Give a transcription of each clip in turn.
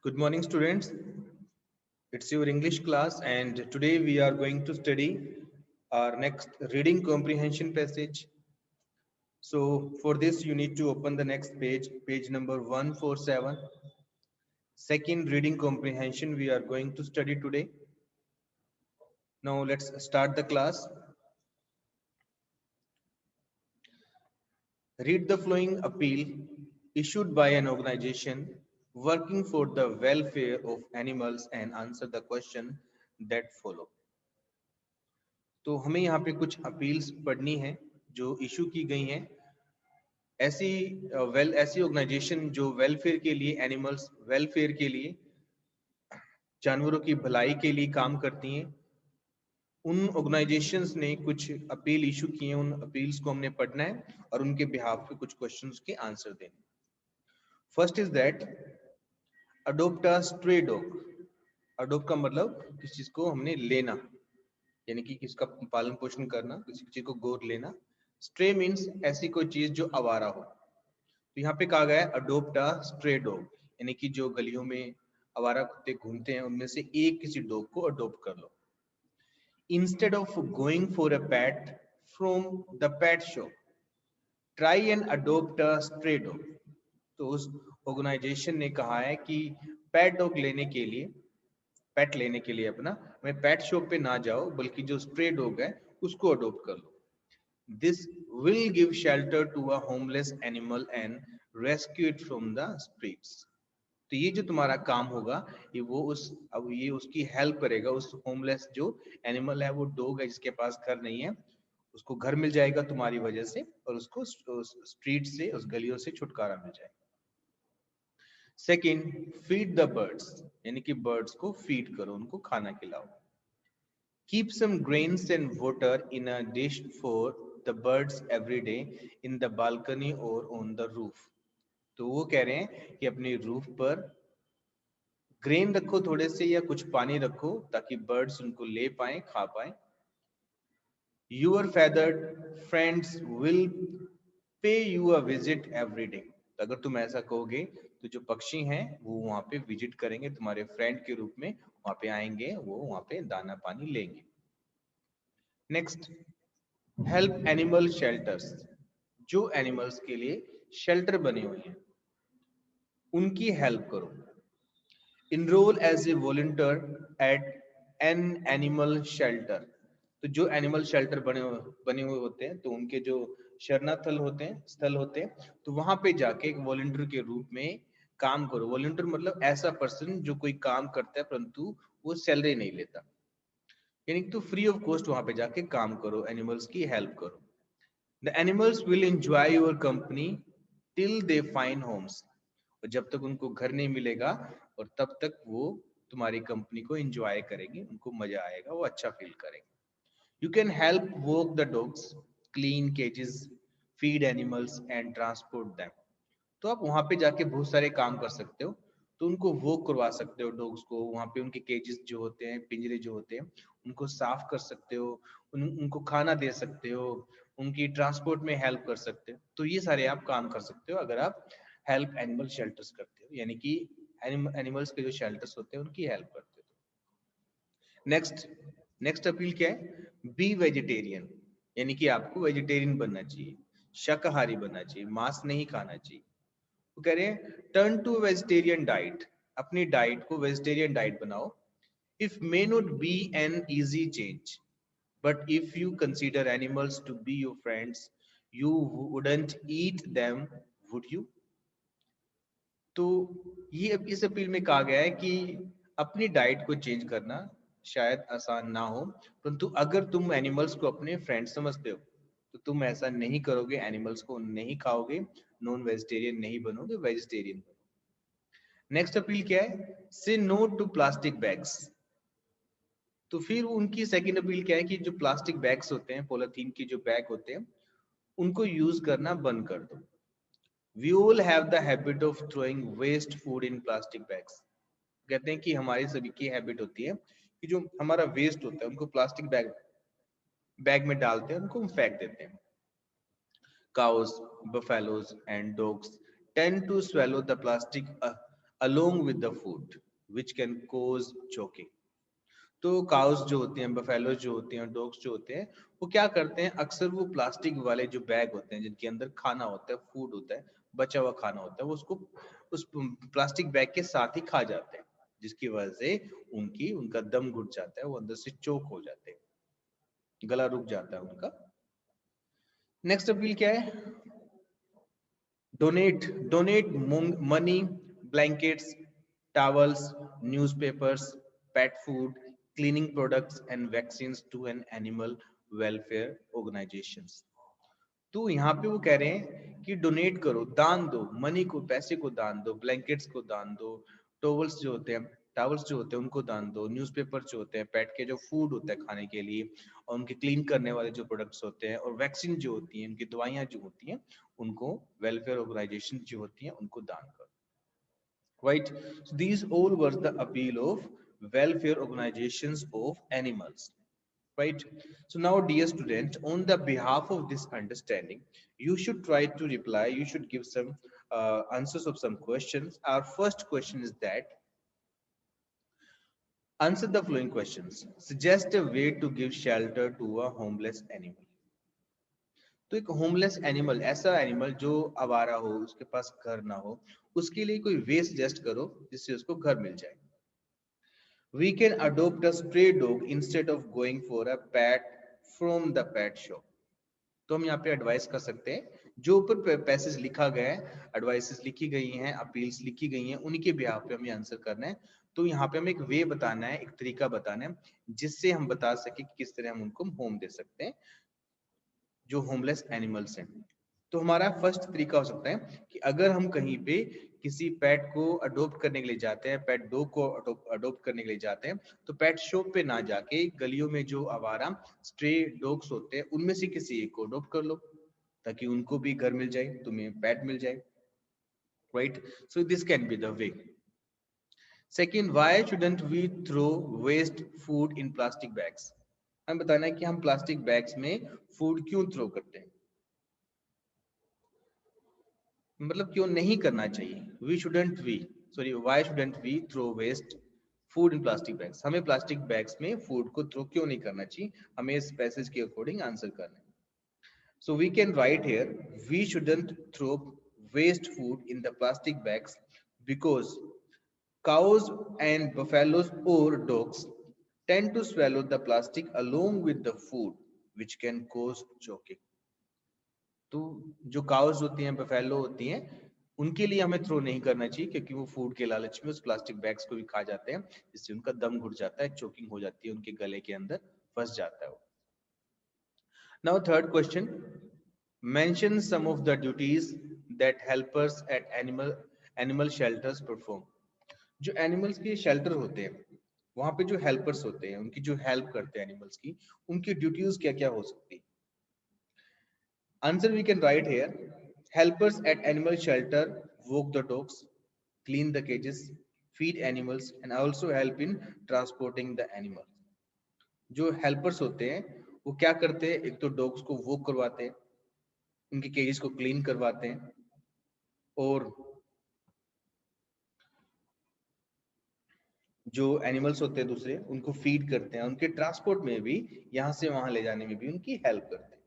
Good morning, students. It's your English class, and today we are going to study our next reading comprehension passage. So, for this, you need to open the next page, page number 147. Second reading comprehension we are going to study today. Now, let's start the class. Read the following appeal issued by an organization working for the welfare of animals and answer the question that follow. तो हमें यहाँ पे कुछ appeals पढ़नी है जो issue की गई हैं ऐसी ऐसी ऑर्गेनाइजेशन जो वेलफेयर के लिए एनिमल्स वेलफेयर के लिए जानवरों की भलाई के लिए काम करती हैं उन ऑर्गेनाइजेशंस ने कुछ अपील इशू किए हैं उन अपील्स को हमने पढ़ना है और उनके बिहाफ पे कुछ क्वेश्चंस के आंसर देने first is that adopt a stray dog adopt का मतलब किसी चीज को हमने लेना यानी कि किसका पालन पोषण करना किसी चीज को गोद लेना स्ट्रे मीन्स ऐसी कोई चीज जो आवारा हो तो यहाँ पे कहा गया है अडोप्ट अ स्ट्रे डॉग यानी कि जो गलियों में आवारा कुत्ते घूमते हैं उनमें से एक किसी डॉग को अडोप्ट कर लो instead of going for a pet from the pet shop try and adopt a stray dog तो उस ऑर्गेनाइजेशन ने कहा है कि पेट डॉग लेने के लिए पेट लेने के लिए अपना मैं पेट शॉप पे ना जाओ बल्कि जो स्ट्रे डॉग है उसको अडोप्ट कर लो this will give shelter to a homeless animal and rescue it from the streets तो ये जो तुम्हारा काम होगा ये वो उस अब ये उसकी हेल्प करेगा उस होमलेस जो एनिमल है वो डॉग है जिसके पास घर नहीं है उसको घर मिल जाएगा तुम्हारी वजह से और उसको स्ट्रीट से उस गलियों से छुटकारा मिल जाएगा सेकेंड फीड द बर्ड्स यानी कि बर्ड्स को फीड करो उनको खाना खिलाओ keep some grains and water in a dish for the birds every day in the balcony और ऑन द रूफ तो वो कह रहे हैं कि अपनी रूफ पर ग्रेन रखो थोड़े से या कुछ पानी रखो ताकि बर्ड्स उनको ले पाए खा पाए your feathered friends will pay you a visit every day अगर तुम ऐसा कहोगे तो जो पक्षी हैं वो वहां पे विजिट करेंगे तुम्हारे फ्रेंड के रूप में वहां पे आएंगे वो वहां पे दाना पानी लेंगे नेक्स्ट हेल्प एनिमल शेल्टर्स जो एनिमल्स के लिए शेल्टर बने हुए हैं उनकी हेल्प करो enrol as a volunteer at an animal shelter तो जो एनिमल शेल्टर बने हुए होते हैं तो उनके जो शरणास्थल होते हैं स्थल होते हैं तो वहां पे जाके एक वॉलंटियर के रूप में काम करो वॉलंटियर मतलब ऐसा पर्सन जो कोई काम करता है परंतु वो सैलरी नहीं लेता यानी कि तो फ्री ऑफ कॉस्ट वहां पे जाके काम करो एनिमल्स की हेल्प करो the animals will enjoy your company till they find homes और जब तक उनको घर नहीं मिलेगा और तब तक वो तुम्हारी कंपनी को एंजॉय करेंगे उनको मजा आएगा वो अच्छा फील करेंगे you can help walk the dogs clean cages feed animals and transport them तो आप वहां पे जाके बहुत सारे काम कर सकते हो तो उनको वॉक करवा सकते हो डॉग्स को वहां पे उनके केजेस जो होते हैं पिंजरे जो होते हैं उनको साफ कर सकते हो उनको खाना दे सकते हो उनकी ट्रांसपोर्ट में हेल्प कर सकते हो तो ये सारे आप काम कर सकते हो अगर आप हेल्प एनिमल शेल्टर्स करते हो यानी कि एनिमल्स के जो शेल्टर्स होते हैं उनकी हेल्प करते हो नेक्स्ट नेक्स्ट अपील क्या है बी वेजिटेरियन यानी कि आपको वेजिटेरियन बनना चाहिए शाकाहारी बनना चाहिए मांस नहीं खाना चाहिए वो कह रहे हैं टर्न टू वेजिटेरियन डाइट अपनी डाइट को वेजिटेरियन डाइट बनाओ if may not be an easy change but if you consider animals to be your friends you wouldn't eat them would you तो ये इस अपील में कहा गया है कि अपनी डाइट को चेंज करना शायद आसान ना हो परंतु अगर तुम एनिमल्स को अपने फ्रेंड समझते हो तो तुम ऐसा नहीं करोगे एनिमल्स को नहीं खाओगे नॉन वेजिटेरियन नहीं बनोगे वेजिटेरियन नेक्स्ट अपील क्या है से नो टू प्लास्टिक बैग्स तो फिर उनकी सेकंड अपील क्या है कि जो प्लास्टिक बैग्स होते हैं पॉलिथीन के जो बैग होते हैं उनको यूज करना बंद कर दो we all have the habit of throwing waste food in plastic bags कहते हैं कि हमारी सभी की हैबिट होती है कि जो हमारा वेस्ट होता है उनको प्लास्टिक बैग बैग में डालते हैं उनको हम फेंक देते हैं cows buffaloes and dogs tend to swallow the plastic along with the food which can cause choking. तो काउस जो होते हैं, बफेलो जो होते हैं, डॉग्स जो होते हैं, वो क्या करते हैं, अक्सर वो प्लास्टिक वाले जो बैग होते हैं जिनके अंदर खाना होता है, फूड होता है, बचा हुआ खाना होता है, वो उसको उस प्लास्टिक बैग के साथ ही खा जाते हैं, जिसकी वजह से उनका दम घुट जाता है, वो अंदर से चोक हो जाते हैं, गला रुक जाता है उनका। नेक्स्ट अपील क्या है? Donate money, blankets, towels, newspapers, pet food, cleaning products and vaccines to an animal welfare organizations. तो यहाँ पे वो कह रहे हैं कि डोनेट करो, दान दो, मनी को, पैसे को दान दो, ब्लैंकेट्स को दान दो, टॉवल्स जो होते हैं, टावल्स जो होते हैं उनको दान दो, न्यूज़पेपर जो होते हैं, पेट के जो फूड होता है खाने के लिए, और उनके क्लीन करने वाले जो प्रोडक्ट्स होते हैं, और वैक्सीन जो होती है, उनकी दवाइयाँ जो होती हैं, उनको वेलफेयर ऑर्गेनाइजेशन जो होती हैं उनको दान करो. Right? So these all were the appeal of welfare organizations of animals. Right? So now, dear student, on the behalf of this understanding, you should try to reply. You should give some answers of some questions. Our first question is that answer the following questions. Suggest a way to give shelter to a homeless animal. तो एक homeless animal, ऐसा animal जो आवारा हो, उसके पास घर ना हो, उसके लिए कोई वे सजेस्ट करो जिससे उसको घर मिल जाए. We can adopt a stray dog instead of going for a pet from the pet shop. तो हम यहाँ पे एडवाइस कर सकते हैं, जो ऊपर पैसेज लिखा गया है, एडवाइसेस लिखी गई हैं, अपील्स लिखी गई हैं, उनके बिहाफ पे हमें आंसर करना है. तो यहाँ पे हमें एक वे बताना है, एक तरीका बताना है, जिससे हम बता सके कि किस तरह हम उनको होम दे सकते हैं जो होमलेस एनिमल्स हैं. तो हमारा फर्स्ट तरीका हो सकता है कि अगर हम कहीं पे किसी पेट को अडोप्ट करने के लिए जाते हैं, पेट डॉग को अडोप्ट करने के लिए जाते हैं, तो पेट शॉप पे ना जाके गलियों में जो आवारा स्ट्रे डॉग्स होते हैं उनमें से किसी एक को अडोप्ट कर लो, ताकि उनको भी घर मिल जाए, तुम्हें पेट मिल जाए. Right? So this can be the way. Second, why shouldn't we throw waste food in plastic bags. हमें बताना है कि हम प्लास्टिक बैग्स में फूड क्यों थ्रो करते हैं, मतलब क्यों नहीं करना चाहिए. Why shouldn't we throw waste food in plastic bags. हमें प्लास्टिक बैग्स में फूड को थ्रो क्यों नहीं करना चाहिए, हमें इस पैसेज के अकॉर्डिंग आंसर करना है. So we can write here, we shouldn't throw waste food in the plastic bags because cows and buffaloes or dogs tend to swallow the plastic along with the food, which can cause choking. तो जो cows होती हैं, buffalo होती हैं, उनके लिए हमें throw नहीं करना चाहिए, क्योंकि वो फूड के लालच में उस प्लास्टिक बैग्स को भी खा जाते हैं, जिससे उनका दम घुट जाता है, चोकिंग हो जाती है, उनके गले के अंदर फंस जाता है वो. Now third question, mention some of the duties that helpers at animal shelters perform. जो एनिमल्स के शेल्टर होते हैं, वहां पे जो हेल्पर्स होते हैं, उनकी जो हेल्प करते हैं एनिमल्स की, उनकी ड्यूटीज क्या क्या हो सकती है. Answer we can write here. Helpers at animal shelter walk the dogs, clean the cages, feed animals, and also help in transporting the animal. जो हेल्पर्स होते हैं वो क्या करते हैं, एक तो डॉग्स को वॉक करवाते हैं, उनके केजेस को क्लीन करवाते हैं, और जो एनिमल्स होते हैं दूसरे उनको फीड करते हैं, उनके ट्रांसपोर्ट में भी, यहाँ से वहां ले जाने में भी उनकी हेल्प करते हैं.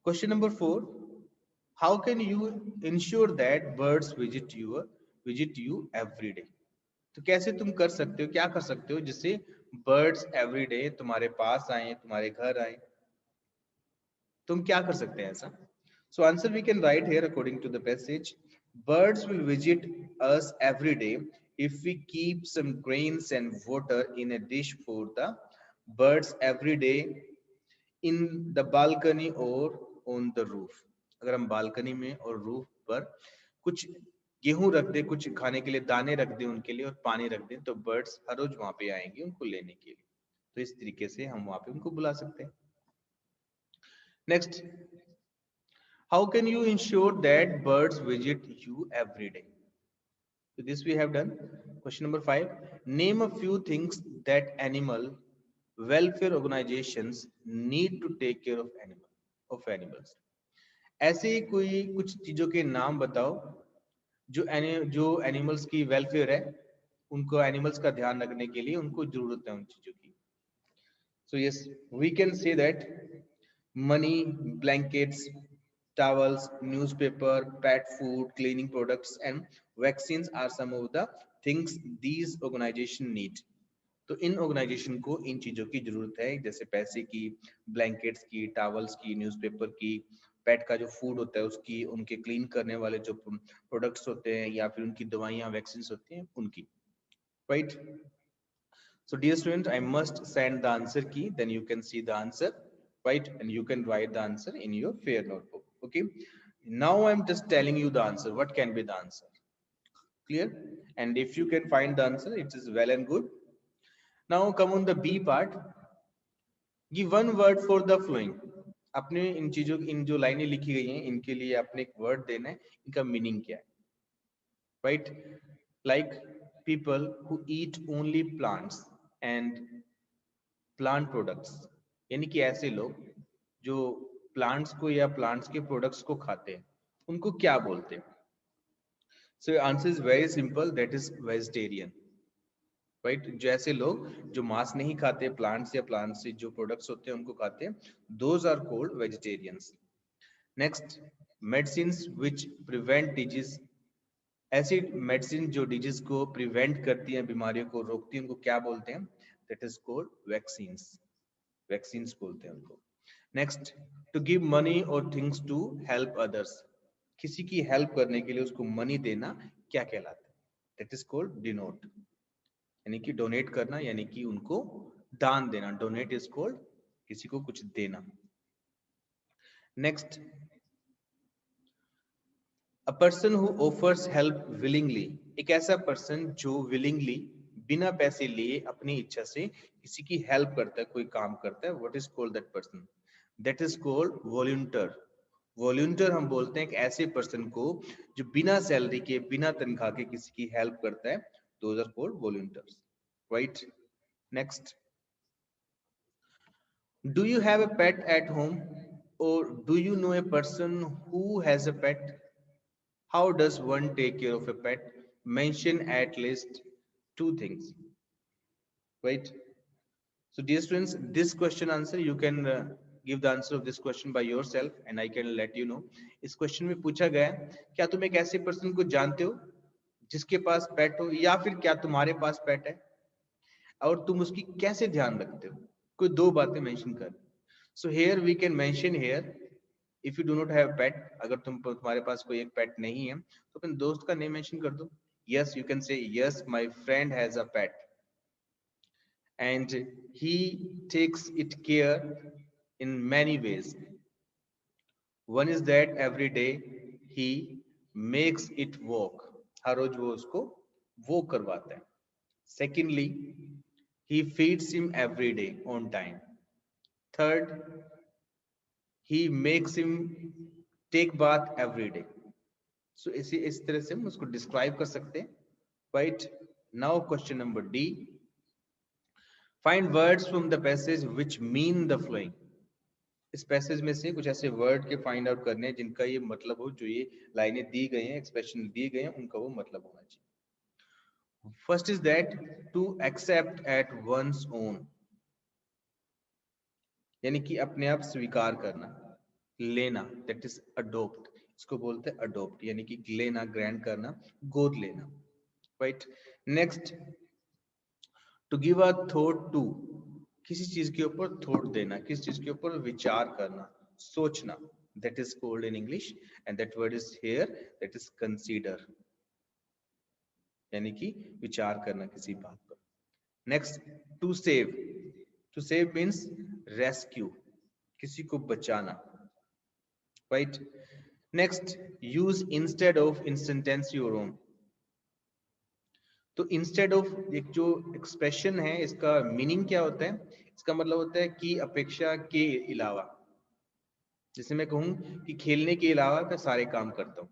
Question number 4, how can you ensure that birds visit you every day. तो कैसे तुम कर सकते हो, क्या कर सकते हो जिससे बर्ड्स एवरी डे तुम्हारे पास आए, तुम्हारे घर आए. तुम क्या कर सकते हैं ऐसा. So answer we can write here according to the passage, birds will visit us every day if we keep some grains and water in a dish for the birds every day in the balcony or on the roof. अगर हम balcony में और roof पर कुछ गेहूं रख दे, कुछ खाने के लिए दाने रख दे उनके लिए, और पानी रख दे, तो बर्ड्स हर रोज वहां पे आएंगे उनको लेने के लिए. तो इस तरीके से हम वहां पे उनको बुला सकते हैं. Next, how can you ensure that birds visit you every day. So this we have done. Question number 5. Name a few things that animal welfare organizations need to take care of animals. ऐसे ही कोई कुछ चीजों के नाम बताओ जो animals की welfare है, उनको एनिमल्स का ध्यान रखने के लिए उनको जरूरत है उन चीजों की. So yes, we can say that money, blankets, towels, newspaper, pet food, cleaning products, and vaccines are some of the things these organization need. तो इन ऑर्गेनाइजेशन को इन चीजों की जरूरत है, जैसे पैसे की, ब्लैंकेट्स की, टावल्स की, न्यूज़पेपर की, पेट का जो फूड होता है उसकी, उनके क्लीन करने वाले जो प्रोडक्ट्स होते हैं या फिर उनकी दवाइयाँ वैक्सीन होती हैं उनकी. Right. So dear student, I must send the answer key, then you can see the answer, right? And you can write the answer in your fair notebook. Okay. Now I'm just telling you the answer. What can be the answer? Clear? And if you can find the answer, it is well and good. Now come on the B part. Give one word for the flowing. अपने इन चीजों इन जो लाइनें लिखी गई हैं इनके लिए आपने एक वर्ड देना है, इनका मीनिंग क्या है. Right? Like people who eat only plants and plant products, यानी कि ऐसे लोग जो प्लांट्स को या प्लांट्स के प्रोडक्ट्स को खाते हैं उनको क्या बोलते हैं. So answer is very simple, that is vegetarian. Right. जो ऐसे लोग जो मांस नहीं खाते, प्लांट्स या प्लांट्स से जो प्रोडक्ट्स होते हैं उनको खाते हैं, those are called vegetarians. Next, medicines which prevent disease. ऐसी मेडिसिन जो डिजीज को प्रिवेंट करती हैं, बीमारियों को रोकती हैं, उनको क्या बोलते हैं? That is called vaccines. Vaccines बोलते हैं उनको. नेक्स्ट, टू गिव मनी और थिंग्स टू हेल्प अदर्स. किसी की हेल्प करने के लिए उसको मनी देना क्या कहलाता है? दैट इज कॉल्ड डिनोट, यानी कि डोनेट करना, यानी कि उनको दान देना. डोनेट इज कॉल्ड किसी को कुछ देना. Next, a person who offers help willingly. एक ऐसा पर्सन जो विलिंगली, बिना पैसे लिए, अपनी इच्छा से किसी की हेल्प करता है, कोई काम करता है. What is called that person? That is called volunteer. Volunteer हम बोलते हैं एक ऐसे पर्सन को जो बिना सैलरी के, बिना तनख्वाह के किसी की हेल्प करता है. Those are called volunteers. Right. Next, do you have a pet at home or do you know a person who has a pet? How does one take care of a pet? Mention at least two things. Right? So, dear students, this question answer you can give the answer of this question by yourself, and I can let you know. इस question में पूछा गया है, क्या तुम एक ऐसे person को जानते हो जिसके पास पेट हो, या फिर क्या तुम्हारे पास पेट है और तुम उसकी कैसे ध्यान रखते हो? कोई दो बातें मेंशन कर. So here we can mention here, if you do not have pet, अगर तुम्हारे पास कोई एक पेट नहीं है तो अपने दोस्त का नेम मेंशन कर दो. Yes, you can say yes my friend has a pet and he takes it care in many ways. One is that every day he makes it walk. हर रोज वो उसको walk करवाता है. Secondly, he feeds him every day on time. Third, he makes him take bath every day. So इस तरह से हम उसको describe कर सकते हैं. Right. Now question number D. Find words from the passage which mean the following. इस passage में से कुछ ऐसे वर्ड के फाइंड आउट करने हैं जिनका ये मतलब हो, जो ये लाइनें दी गई हैं, एक्सप्रेशन दिए गए हैं, उनका वो मतलब होना चाहिए. First is that to accept at once own, यानी कि अपने आप स्वीकार करना, लेना. That is adopt. इसको बोलते हैं अडोप्ट, यानी कि लेना, ग्रैंड करना, गोद लेना. Right. Next, to give a thought to, किसी चीज के ऊपर थॉट देना, किसी चीज के ऊपर विचार करना, सोचना. That is called in English, and that word is here, that is consider, यानी कि विचार करना किसी बात पर. Next, to save. To save means rescue, किसी को बचाना. Right. Next, use instead of in sentence your own. तो इंस्टेड ऑफ एक जो एक्सप्रेशन है, इसका मीनिंग क्या होता है? इसका मतलब होता है कि अपेक्षा के अलावा. जैसे मैं कहूं कि खेलने के अलावा मैं सारे काम करता हूं.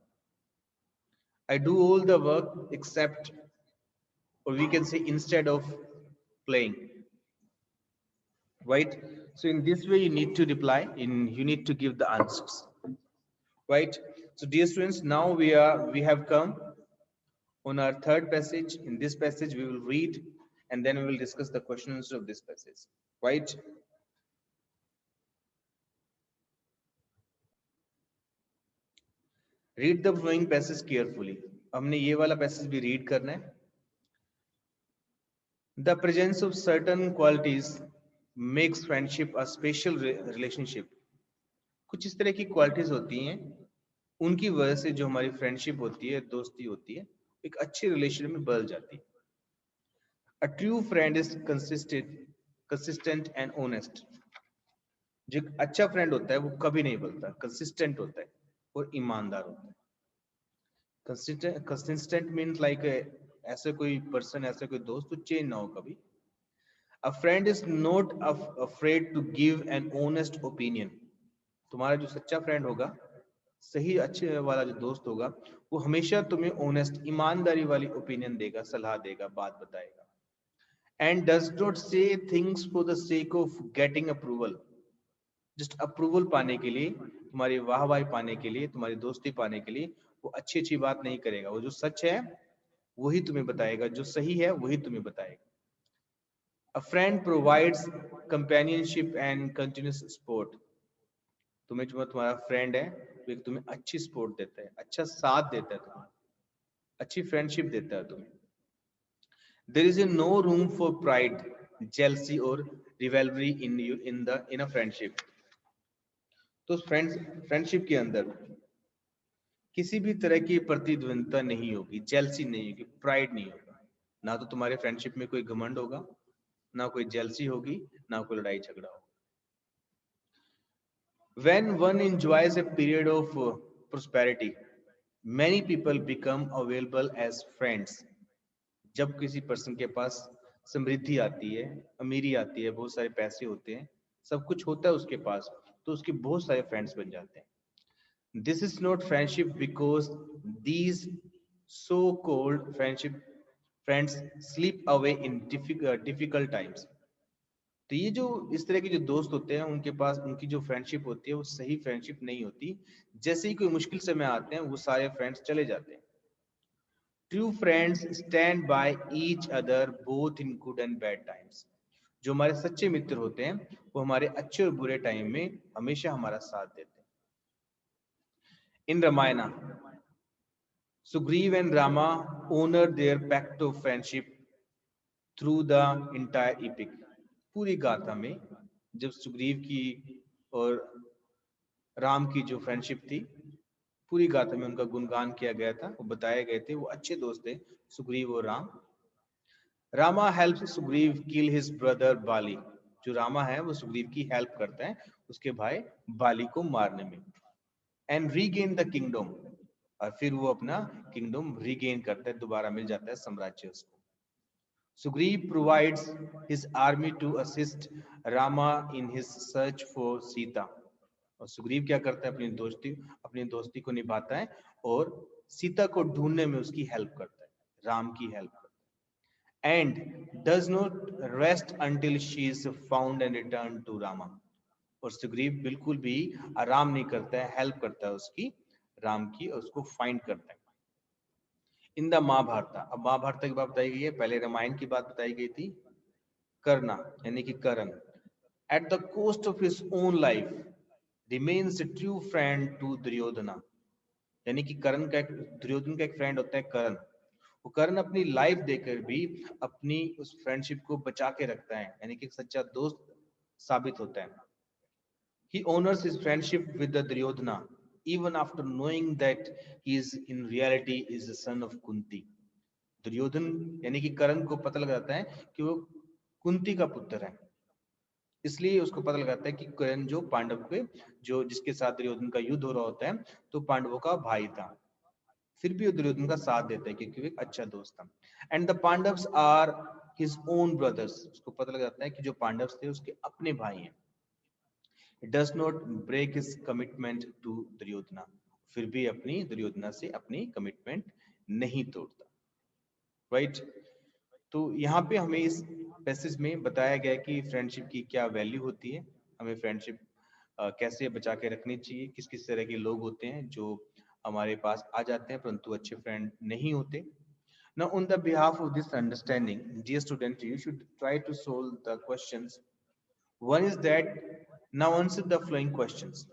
I do all the work except, or we can say instead of playing. Right. So in this way you need to reply, you need to give the answers. Right. So dear students, now we have come On our third passage, in this passage we will read and then we will discuss the questions of this passage. Right? Read the following passage carefully. हमने ये वाला passage भी read करना है. The presence of certain qualities makes friendship a special relationship. कुछ इस तरह की क्वालिटीज होती हैं, उनकी वजह से जो हमारी फ्रेंडशिप होती है, दोस्ती होती है, एक अच्छे रिलेशन में बदल जाती है. A true friend is consistent and honest. जो एक अच्छा फ्रेंड होता है वो कभी नहीं बदलता, कंसिस्टेंट होता है और ईमानदार होता है. कंसिस्टेंट मीन्स लाइक ऐसे कोई पर्सन, ऐसे कोई दोस्त तो चेंज ना हो कभी. A friend is not afraid to give an honest opinion. तुम्हारा जो सच्चा फ्रेंड होगा, सही अच्छे वाला जो दोस्त होगा, वो हमेशा तुम्हें ऑनेस्ट, ईमानदारी वाली ओपिनियन देगा, सलाह देगा, बात बताएगा. And does not say things for the sake of getting approval. Just approval पाने के लिए, तुम्हारी वाहवाही पाने के लिए, तुम्हारी दोस्ती पाने के लिए वो अच्छी अच्छी बात नहीं करेगा. वो जो सच है वही तुम्हें बताएगा, जो सही है वही तुम्हें बताएगा. A friend provides companionship and continuous support. तुम्हें जो तुम्हारा फ्रेंड है वो तुम्हें अच्छी सपोर्ट देता है, अच्छा साथ देता है, तुम्हें अच्छी फ्रेंडशिप देता है तुम्हें. There is no room for pride, jealousy or rivalry in a friendship. तो फ्रेंडशिप के अंदर किसी भी तरह की प्रतिद्वंदता नहीं होगी, जेलसी नहीं होगी, प्राइड नहीं होगा. ना तो तुम्हारे फ्रेंडशिप में कोई घमंड होगा, ना कोई जेलसी होगी, ना कोई लड़ाई झगड़ा होगा. When one enjoys a period of prosperity, many people become available as friends. जब किसी पर्सन के पास समृद्धि आती है, अमीरी आती है, बहुत सारे पैसे होते हैं, सब कुछ होता है उसके पास, तो उसके बहुत सारे फ्रेंड्स बन जाते हैं. This is not friendship because these so-called friends slip away in difficult times. तो ये जो इस तरह के जो दोस्त होते हैं, उनके पास उनकी जो फ्रेंडशिप होती है वो सही फ्रेंडशिप नहीं होती. जैसे ही कोई मुश्किल समय आते हैं वो सारे फ्रेंड्स चले जाते हैं. True friends stand by each other both in good and bad times. जो हमारे सच्चे मित्र होते हैं वो हमारे अच्छे और बुरे टाइम में हमेशा हमारा साथ देते हैं. In Ramayana, Sugriv and Rama honor their pact of friendship through the entire epic. पूरी गाथा में जब सुग्रीव की और राम की जो फ्रेंडशिप थी, पूरी गाथा में उनका गुणगान किया गया था, वो बताए गए थे, वो अच्छे दोस्त थे सुग्रीव और राम. रामा हेल्प सुग्रीव किल हिज ब्रदर बाली. जो रामा है वो सुग्रीव की हेल्प करता है उसके भाई बाली को मारने में. एंड रीगेन द किंगडम, और फिर वो अपना किंगडम रीगेन करता है, दोबारा मिल जाता है साम्राज्य उसको. Sugriv provides his army to assist Rama in his search for Sita. और सुग्रीव क्या करता है, अपनी दोस्ती को निभाता है और सीता को ढूंढने में उसकी हेल्प करता है, राम की हेल्प करता है. And does not rest until she is found and return to Rama. और सुग्रीव बिल्कुल भी आराम नहीं करता है, हेल्प करता है उसकी, राम की, और उसको फाइंड करता है. इन द महाभारत, अब महाभारत की बात बताई गई है, पहले रामायण की बात बताई गई थी. करना यानी कि Karan, at the cost of his own life remains a true friend to Duryodhana. यानी कि करण का एक, दुर्योधन का एक फ्रेंड होता है करण. वो करण अपनी लाइफ देकर भी अपनी उस फ्रेंडशिप को बचा के रखता है, यानी कि एक सच्चा दोस्त साबित होता है. He honors his friendship with the Duryodhana even after knowing that he is in reality is the son of Kunti. Duryodhan यानी कि कर्ण को पता लग जाता है कि वो कुंती का पुत्र है, इसलिए उसको पता लगाता है कि कर्ण जो पांडव के, जो जिसके साथ दुर्योधन का युद्ध हो रहा होता है, तो पांडवों का भाई था. फिर भी वो दुर्योधन का साथ देता है क्योंकि वो एक अच्छा दोस्त था. And the Pandavs are his own brothers. उसको पता लग जाता है कि जो पांडव थे उसके अपने भाई हैं. It does not break his commitment to Duryodhana. फिर भी अपनी दुर्योधना से अपनी कमिटमेंट नहीं तोड़ता. राइट? तो यहाँ पे हमें इस पैसेज में बताया गया कि फ्रेंडशिप की क्या वैल्यू होती है, हमें फ्रेंडशिप कैसे बचा के रखनी चाहिए, किस किस तरह के लोग होते हैं जो हमारे पास आ जाते हैं परंतु अच्छे फ्रेंड नहीं होते. Now, on the behalf of this understanding, dear student, you should try to solve the questions. One is that now answer the following questions.